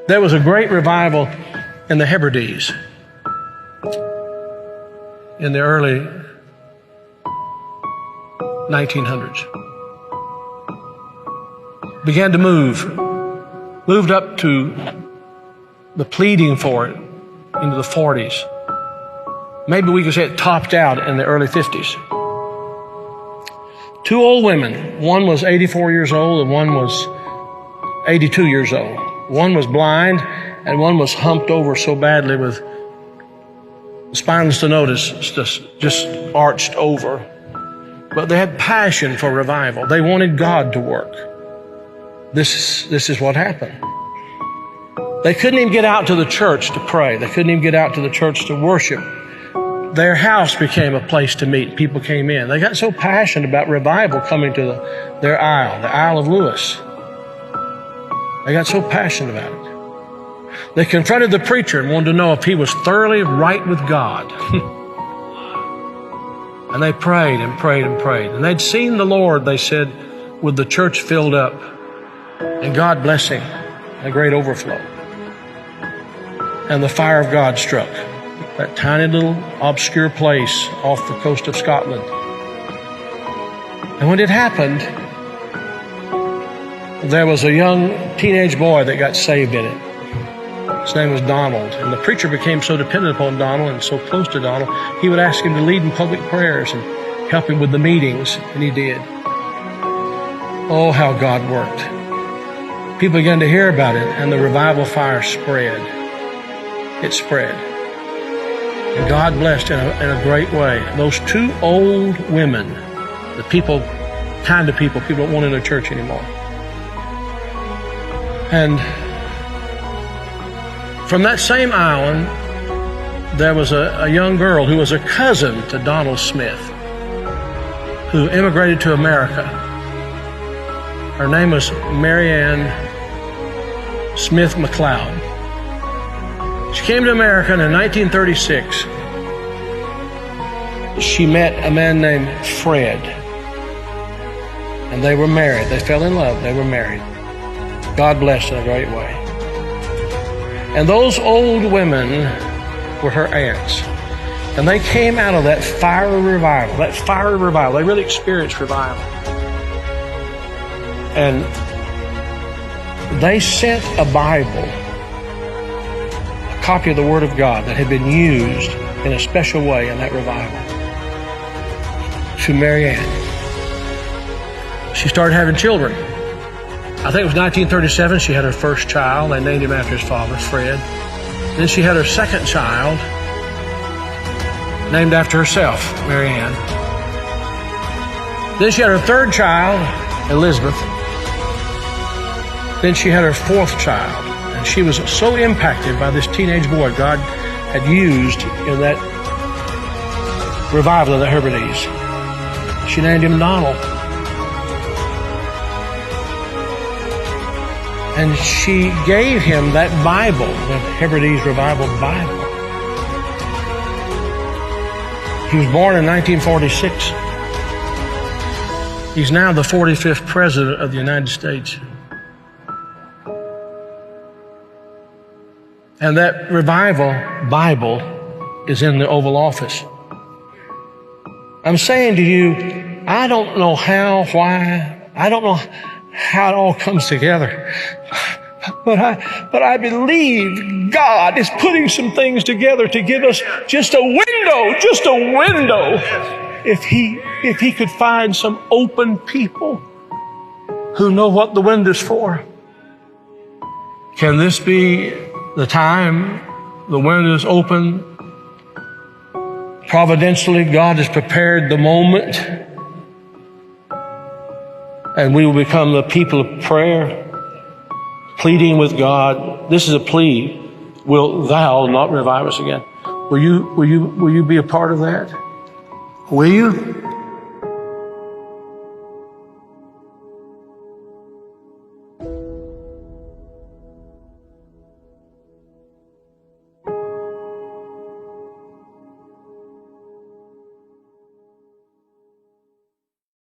There was a great revival in the Hebrides in the early 1900s. Began to moved up to the pleading for it into the 40s. Maybe we could say it topped out in the early 50s. Two old women, one was 84 years old and one was 82 years old. One was blind and one was humped over so badly with spinal stenosis just arched over. But they had passion for revival. They wanted God to work. This is what happened. They couldn't even get out to the church to pray. They couldn't even get out to the church to worship. Their house became a place to meet. People came in. They got so passionate about revival coming to their Isle, the Isle of Lewis. They got so passionate about it. They confronted the preacher and wanted to know if he was thoroughly right with God. And they prayed and prayed and prayed. And they'd seen the Lord, they said, with the church filled up and God blessing, a great overflow. And the fire of God struck that tiny little obscure place off the coast of Scotland. And when it happened, there was a young teenage boy that got saved in it. His name was Donald. And the preacher became so dependent upon Donald and so close to Donald, he would ask him to lead in public prayers and help him with the meetings, and he did. Oh, how God worked. People began to hear about it, and the revival fire spread. It spread. And God blessed in a great way. Those two old women, the kind of people don't want in their church anymore. And from that same island, there was a young girl who was a cousin to Donald Smith, who immigrated to America. Her name was Marianne Smith McLeod. She came to America, and in 1936, she met a man named Fred. And they were married. They fell in love. They were married. God blessed in a great way. And those old women were her aunts. And they came out of that fiery revival. They really experienced revival. And they sent a Bible, a copy of the Word of God that had been used in a special way in that revival, to Marianne. She started having children. I think it was 1937 she had her first child. They named him after his father, Fred. Then she had her second child, named after herself, Marianne. Then she had her third child, Elizabeth. Then she had her fourth child. And she was so impacted by this teenage boy God had used in that revival of the Hebrides. She named him Donald. And she gave him that Bible, the Hebrides Revival Bible. He was born in 1946. He's now the 45th President of the United States. And that revival Bible is in the Oval Office. I'm saying to you, I don't know how, why, I don't know how it all comes together. But I believe God is putting some things together to give us just a window. If he could find some open people who know what the window's for. Can this be the time the window's open? Providentially, God has prepared the moment, and we will become the people of prayer, pleading with God. This is a plea. Will thou not revive us again? Will you be a part of that? Will you?